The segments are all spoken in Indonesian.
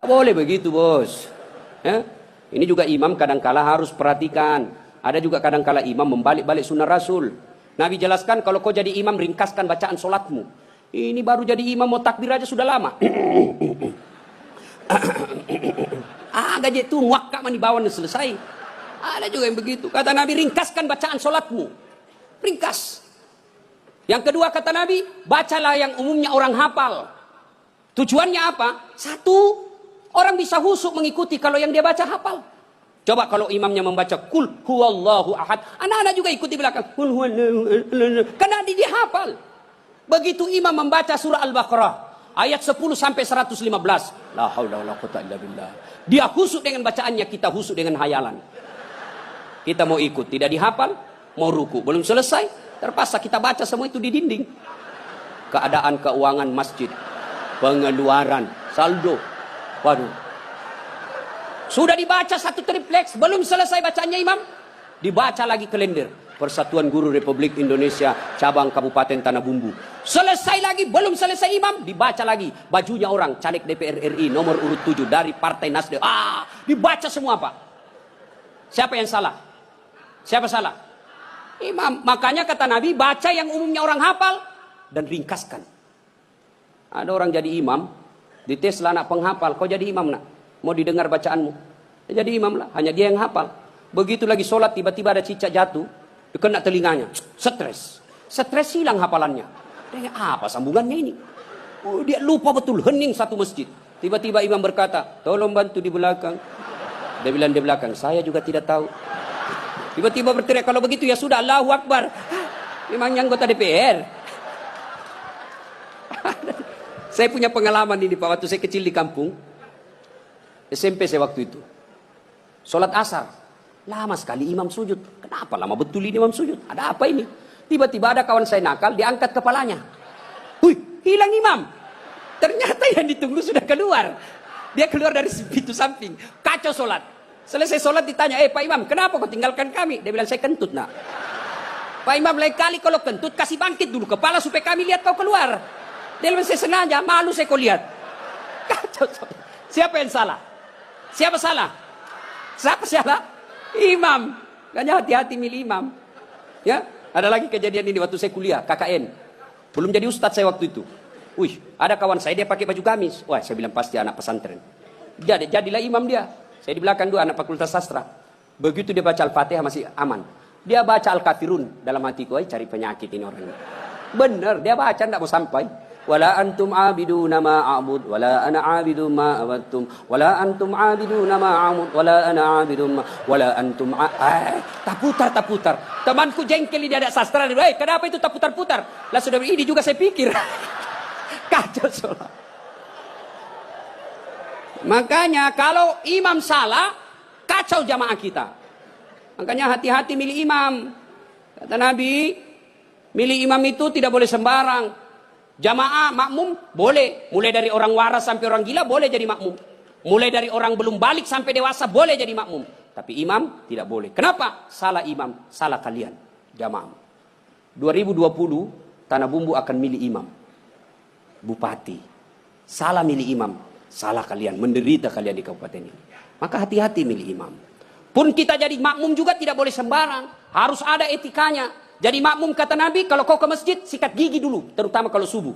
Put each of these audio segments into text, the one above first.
boleh begitu, bos. Ya? Ini juga imam kadangkala harus perhatikan. Ada juga kadangkala imam membalik-balik sunnah Rasul. Nabi jelaskan, kalau kau jadi imam, ringkaskan bacaan solatmu. Ini baru jadi imam, mau takbir aja sudah lama. Agak itu wakak mani bawaan selesai. Ada juga yang begitu. Kata Nabi, ringkaskan bacaan solatmu. Ringkas. Yang kedua kata Nabi, bacalah yang umumnya orang hafal. Tujuannya apa? Satu, orang bisa husuk mengikuti kalau yang dia baca hafal. Coba kalau imamnya membaca kul huwallahu ahad, anak-anak juga ikut di belakang. Kul huwallahu ahad. Karena dia hafal. Begitu imam membaca surah Al-Baqarah ayat 10 sampai 115. La haula wala quwwata illa billah. Dia husuk dengan bacaannya, kita husuk dengan hayalan. Kita mau ikut, tidak dihafal, mau ruku, belum selesai, terpaksa kita baca semua itu di dinding. Keadaan keuangan masjid, pengeluaran, saldo. Waduh. Sudah dibaca satu tripleks, belum selesai bacaannya imam, dibaca lagi kalender. Persatuan Guru Republik Indonesia cabang Kabupaten Tanah Bumbu. Selesai lagi, belum selesai imam, dibaca lagi. Bajunya orang, caleg DPR RI nomor urut 7 dari Partai Nasdem. Dibaca semua, Pak. Siapa yang salah? Siapa salah? Imam. Makanya kata Nabi, baca yang umumnya orang hafal dan ringkaskan. Ada orang jadi imam, dites lah anak penghafal, kau jadi imam nak? Mau didengar bacaanmu? Ya, jadi imam lah, hanya dia yang hafal. Begitu lagi sholat, tiba-tiba ada cicak jatuh, kena telinganya, stres hilang hafalannya. Dia apa sambungannya ini? Dia lupa betul, hening satu masjid. Tiba-tiba imam berkata, tolong bantu di belakang. Dia bilang di belakang, saya juga tidak tahu. Tiba-tiba berteriak, kalau begitu ya sudah, Allahu Akbar. Memangnya anggota DPR. Saya punya pengalaman ini Pak, waktu saya kecil di kampung. SMP saya waktu itu. Sholat asar. Lama sekali imam sujud. Kenapa lama betul ini imam sujud? Ada apa ini? Tiba-tiba ada kawan saya nakal, diangkat kepalanya. Hui, hilang imam. Ternyata yang ditunggu sudah keluar. Dia keluar dari pintu samping. Kacau sholat. Selesai sholat ditanya, Pak Imam, kenapa kau tinggalkan kami? Dia bilang, saya kentut nak. Pak Imam, lain kali kalau kentut, kasih bangkit dulu kepala supaya kami lihat kau keluar. Dia bilang, saya sengaja, malu saya kau lihat. Kacau sholat. Siapa yang salah? Siapa salah? Siapa salah? Imam. Makanya hati-hati milih imam. Ya, ada lagi kejadian ini waktu saya kuliah, KKN. Belum jadi ustadz saya waktu itu. Wih, ada kawan saya dia pakai baju gamis. Wah, saya bilang pasti anak pesantren. Jadilah imam dia. Saya di belakang dua anak fakultas sastra. Begitu dia baca Al-Fatihah masih aman. Dia baca Al-Kafirun dalam hatiku, cari penyakit ini orang. Benar, dia baca enggak mau sampai. Wala antum abiduna ma a'bud wala ana abidu ma abattum wala antum abiduna ma a'bud wala ana abidu ma wala antum tak putar. Temanku jengkel dia ada sastra. Kenapa itu tak putar-putar? Lah sudah ini juga saya pikir. Kacau sholat. Makanya kalau imam salah, kacau jamaah kita. Makanya hati-hati milih imam. Kata Nabi, milih imam itu tidak boleh sembarang. Jamaah makmum boleh, mulai dari orang waras sampai orang gila boleh jadi makmum. Mulai dari orang belum balik sampai dewasa boleh jadi makmum. Tapi imam tidak boleh. Kenapa? Salah imam, salah kalian. Jamaah. 2020 Tanah Bumbu akan milih imam. Bupati. Salah milih imam, salah kalian, menderita kalian di kabupaten ini. Maka hati-hati milih imam. Pun kita jadi makmum juga tidak boleh sembarang. Harus ada etikanya. Jadi makmum kata Nabi, kalau kau ke masjid, sikat gigi dulu. Terutama kalau subuh.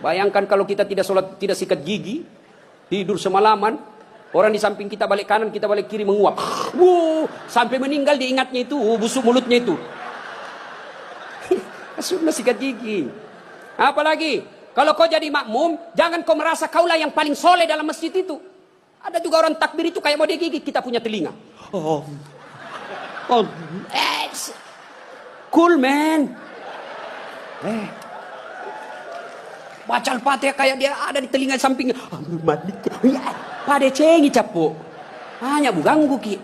Bayangkan kalau kita tidak sholat, tidak sikat gigi. Tidur semalaman. Orang di samping kita balik kanan, kita balik kiri menguap. Sampai meninggal diingatnya itu, busuk mulutnya itu. Sudah sikat gigi. Apalagi, kalau kau jadi makmum, jangan kau merasa kaulah yang paling soleh dalam masjid itu. Ada juga orang takbir itu kayak mau digigit, kita punya telinga. Cool man. Baca Al-Fatihah kayak dia ada di telinga sampingnya. Pada cengi capo. Hanya ganggu ki.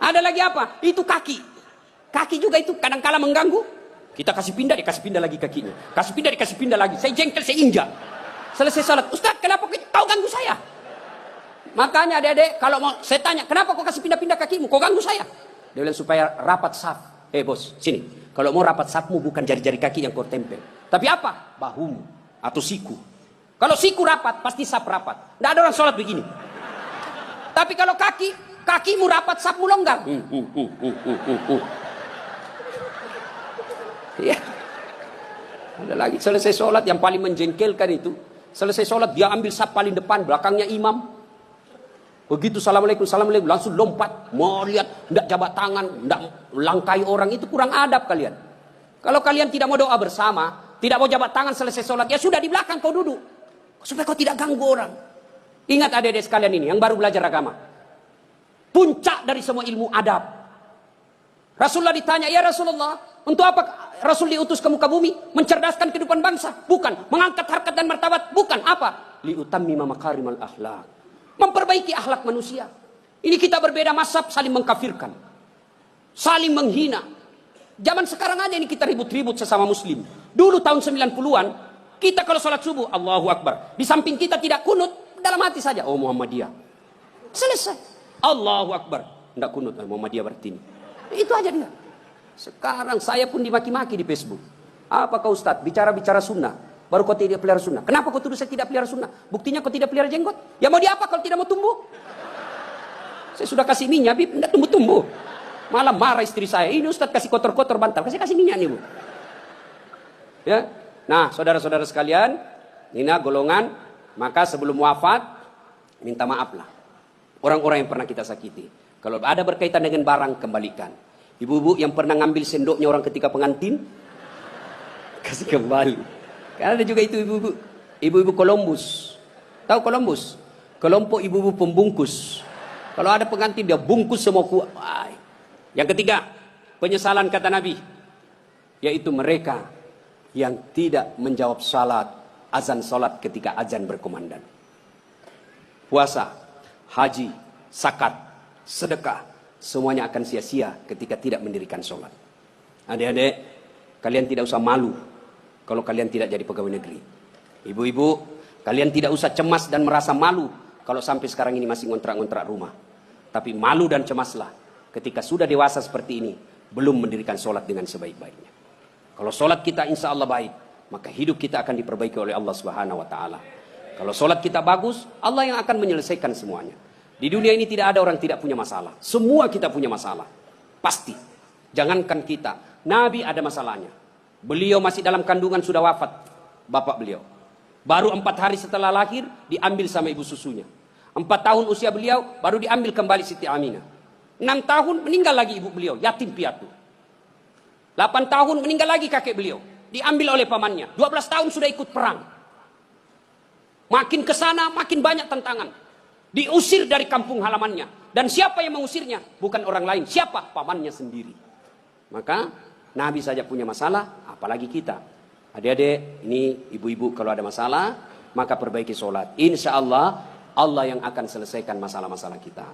Ada lagi apa? Itu kaki. Kaki juga itu kadang-kala mengganggu. Kita kasih pindah, dikasih pindah lagi kakinya. Kasih pindah, dikasih pindah lagi. Saya jengkel, saya injak. Selesai salat. Ustaz, kenapa kau ganggu saya? Makanya adik-adik, kalau mau saya tanya, kenapa kau kasih pindah-pindah kakimu? Kau ganggu saya? Dia bilang supaya rapat saf. Bos, sini. Kalau mau rapat safmu bukan jari-jari kaki yang kau tempel. Tapi apa? Bahumu atau siku. Kalau siku rapat, pasti sap rapat. Tidak ada orang sholat begini. Tapi kalau kakimu rapat, sapmu longgar. Ya. Ada lagi selesai sholat yang paling menjengkelkan itu. Selesai sholat dia ambil sap paling depan, belakangnya imam. Begitu assalamualaikum, assalamualaikum, langsung lompat. Mau lihat, tidak jabat tangan, tidak langkai orang, itu kurang adab kalian. Kalau kalian tidak mau doa bersama, tidak mau jabat tangan selesai sholat, ya sudah di belakang kau duduk. Supaya kau tidak ganggu orang. Ingat adik-adik sekalian ini, yang baru belajar agama. Puncak dari semua ilmu adab. Rasulullah ditanya, ya Rasulullah, untuk apa Rasul diutus ke muka bumi? Mencerdaskan kehidupan bangsa? Bukan. Mengangkat harkat dan martabat? Bukan. Apa? Liutammima makarimal akhlak. Memperbaiki akhlak manusia. Ini kita berbeda mazhab, saling mengkafirkan. Saling menghina. Zaman sekarang aja ini kita ribut-ribut sesama muslim. Dulu tahun 90-an, kita kalau sholat subuh, Allahu Akbar. Di samping kita tidak kunut, dalam hati saja, oh Muhammadiyah. Selesai. Allahu Akbar. Tidak kunut, Muhammadiyah berarti ini. Itu aja dia. Sekarang saya pun dimaki-maki di Facebook. Apa kau Ustaz? Bicara-bicara sunnah. Baru kau tidak pelihara sunnah. Kenapa kau tuduh saya tidak pelihara sunnah? Buktinya kau tidak pelihara jenggot. Ya mau diapa kalau tidak mau tumbuh? Saya sudah kasih minyak, tidak tumbuh-tumbuh. Malah marah istri saya. Ini Ustaz kasih kotor-kotor bantal. Kasih minyak nih Bu. Ya. Nah saudara-saudara sekalian. Ini golongan. Maka sebelum wafat. Minta maaf lah. Orang-orang yang pernah kita sakiti. Kalau ada berkaitan dengan barang, kembalikan. Ibu-ibu yang pernah ngambil sendoknya orang ketika pengantin, kasih kembali. Karena ada juga itu ibu-ibu. Ibu-ibu Columbus. Tahu Columbus? Kelompok ibu-ibu pembungkus. Kalau ada pengantin dia bungkus semua kuah. Yang ketiga, penyesalan kata Nabi. Yaitu mereka yang tidak menjawab azan salat ketika azan berkumandang. Puasa, haji, zakat, sedekah. Semuanya akan sia-sia ketika tidak mendirikan sholat. Adik-adik, kalian tidak usah malu kalau kalian tidak jadi pegawai negeri. Ibu-ibu, kalian tidak usah cemas dan merasa malu kalau sampai sekarang ini masih ngontrak-ngontrak rumah. Tapi malu dan cemaslah ketika sudah dewasa seperti ini, belum mendirikan sholat dengan sebaik-baiknya. Kalau sholat kita insya Allah baik, maka hidup kita akan diperbaiki oleh Allah Subhanahu Wa Taala. Kalau sholat kita bagus, Allah yang akan menyelesaikan semuanya. Di dunia ini tidak ada orang tidak punya masalah. Semua kita punya masalah. Pasti. Jangankan kita. Nabi ada masalahnya. Beliau masih dalam kandungan sudah wafat. Bapak beliau. Baru 4 hari setelah lahir diambil sama ibu susunya. 4 tahun usia beliau baru diambil kembali Siti Aminah. 6 tahun meninggal lagi ibu beliau. Yatim piatu. 8 tahun meninggal lagi kakek beliau. Diambil oleh pamannya. 12 tahun sudah ikut perang. Makin ke sana makin banyak tantangan. Diusir dari kampung halamannya. Dan siapa yang mengusirnya? Bukan orang lain. Siapa? Pamannya sendiri. Maka Nabi saja punya masalah, apalagi kita. Adik-adik, ini ibu-ibu kalau ada masalah, maka perbaiki sholat. Insya Allah, Allah yang akan selesaikan masalah-masalah kita.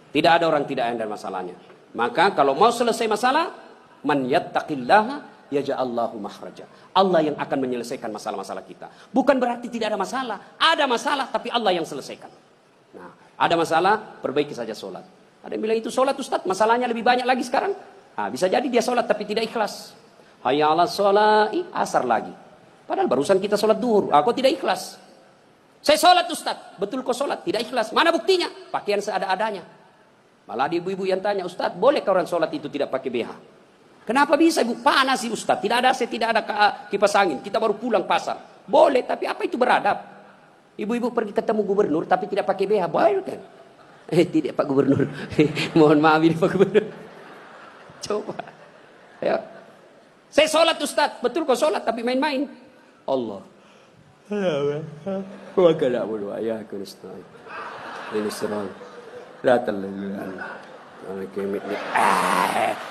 Tidak ada orang tidak ada masalahnya. Maka kalau mau selesai masalah, man yattaqillaha yaj'allahu makhraja. Allah yang akan menyelesaikan masalah-masalah kita. Bukan berarti tidak ada masalah. Ada masalah, tapi Allah yang selesaikan. Nah, ada masalah, perbaiki saja sholat. Ada yang bilang itu sholat Ustaz, masalahnya lebih banyak lagi sekarang. Nah, bisa jadi dia sholat tapi tidak ikhlas. Hayya 'alas sholat, asar lagi. Padahal barusan kita sholat duhur, aku tidak ikhlas. Saya sholat Ustaz, betul kok sholat, tidak ikhlas. Mana buktinya? Pakaian seada-adanya. Malah ada ibu-ibu yang tanya, Ustaz, boleh orang sholat itu tidak pakai BH? Kenapa bisa ibu? Panas sih Ustaz, tidak ada AC, tidak ada kipas angin. Kita baru pulang pasar. Boleh, tapi apa itu beradab? Ibu-ibu pergi ketemu gubernur tapi tidak pakai BH, boleh kan? Tidak Pak Gubernur. Mohon maaf ini Pak Gubernur. Coba. Ya. Saya sholat Ustaz, betul kok sholat tapi main-main. Allah. Wa kana wa ya kunastai. Ini serang.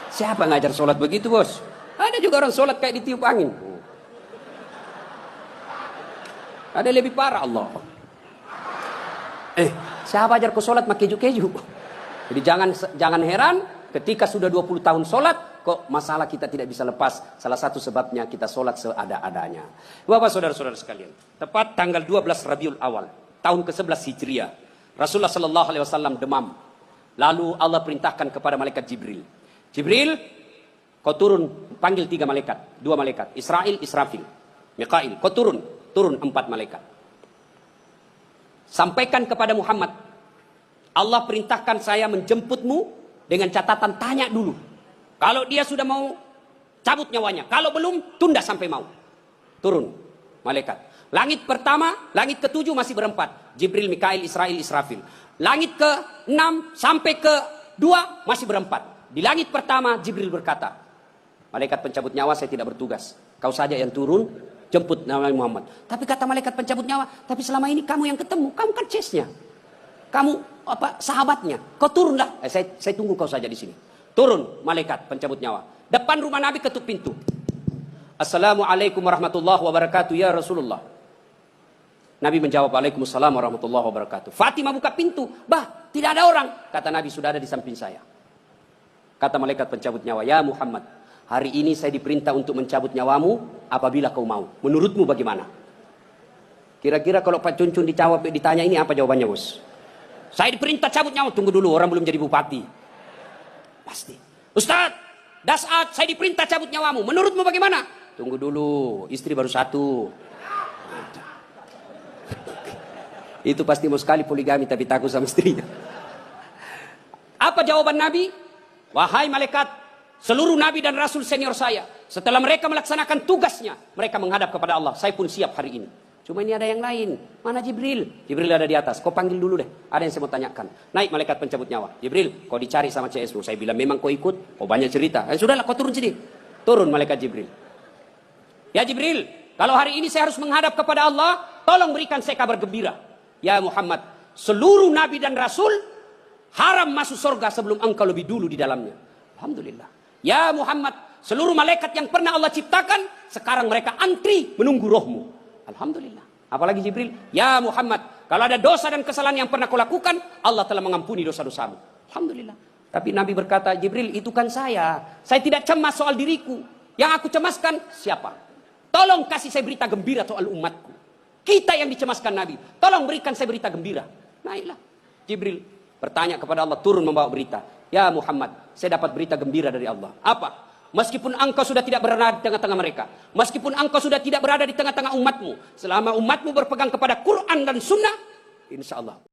Siapa ngajar sholat begitu bos? Ada juga orang sholat kayak ditiup angin. Ada lebih parah Allah. Siapa ajar kau sholat pakai keju-keju? Jadi jangan heran ketika sudah 20 tahun sholat, kok masalah kita tidak bisa lepas. Salah satu sebabnya kita sholat seada-adanya. Bapak saudara-saudara sekalian, tepat tanggal 12 Rabiul Awal, tahun ke-11 Hijriah, Rasulullah Sallallahu Alaihi Wasallam demam. Lalu Allah perintahkan kepada malaikat Jibril. Jibril, kau turun, panggil 3 malaikat, 2 malaikat, Israfil, Mikail. Kau turun 4 malaikat. Sampaikan kepada Muhammad, Allah perintahkan saya menjemputmu dengan catatan tanya dulu. Kalau dia sudah mau, cabut nyawanya. Kalau belum, tunda sampai mau. Turun malaikat. Langit pertama, langit ketujuh masih berempat. Jibril, Mikail, Israil, Israfil. Langit ke-6 sampai ke-2 masih berempat. Di langit pertama, Jibril berkata, malaikat pencabut nyawa, saya tidak bertugas. Kau saja yang turun, jemput Nabi Muhammad. Tapi kata malaikat pencabut nyawa, tapi selama ini kamu yang ketemu, kamu kan chase-nya. Kamu sahabatnya. Kau turunlah. Saya tunggu kau saja di sini. Turun malaikat pencabut nyawa. Depan rumah Nabi ketuk pintu. Assalamualaikum warahmatullahi wabarakatuh ya Rasulullah. Nabi menjawab, Waalaikumsalam warahmatullahi wabarakatuh. Fatimah buka pintu. Bah, tidak ada orang. Kata Nabi, sudah ada di samping saya. Kata malaikat pencabut nyawa, ya Muhammad, hari ini saya diperintah untuk mencabut nyawamu apabila kau mau. Menurutmu bagaimana? Kira-kira kalau Pak Cuncun ditanya ini apa jawabannya, bos? Saya diperintah cabut nyawa. Tunggu dulu, orang belum jadi bupati. Pasti. Ustaz, Dasat, saya diperintah cabut nyawamu. Menurutmu bagaimana? Tunggu dulu, istri baru satu. Itu pasti mau sekali poligami tapi takut sama istrinya. Apa jawaban Nabi? Wahai malaikat, seluruh nabi dan rasul senior saya, setelah mereka melaksanakan tugasnya, mereka menghadap kepada Allah. Saya pun siap hari ini. Cuma ini ada yang lain. Mana Jibril? Jibril ada di atas. Kau panggil dulu deh. Ada yang saya mau tanyakan. Naik malaikat pencabut nyawa. Jibril, kau dicari sama CS-mu. Saya bilang memang kau ikut. Kau banyak cerita. Sudahlah, kau turun sini. Turun malaikat Jibril. Ya Jibril, kalau hari ini saya harus menghadap kepada Allah, tolong berikan saya kabar gembira. Ya Muhammad, seluruh nabi dan rasul haram masuk surga sebelum engkau lebih dulu di dalamnya. Alhamdulillah. Ya Muhammad, seluruh malaikat yang pernah Allah ciptakan, sekarang mereka antri menunggu rohmu. Alhamdulillah. Apalagi Jibril, ya Muhammad, kalau ada dosa dan kesalahan yang pernah kau lakukan, Allah telah mengampuni dosa-dosamu. Alhamdulillah. Tapi Nabi berkata, Jibril, itu kan saya. Saya tidak cemas soal diriku. Yang aku cemaskan siapa? Tolong kasih saya berita gembira soal umatku. Kita yang dicemaskan Nabi. Tolong berikan saya berita gembira. Naiklah Jibril bertanya kepada Allah, turun membawa berita. Ya Muhammad, saya dapat berita gembira dari Allah. Apa? Meskipun engkau sudah tidak berada di tengah-tengah mereka, meskipun engkau sudah tidak berada di tengah-tengah umatmu, selama umatmu berpegang kepada Quran dan Sunnah, insya Allah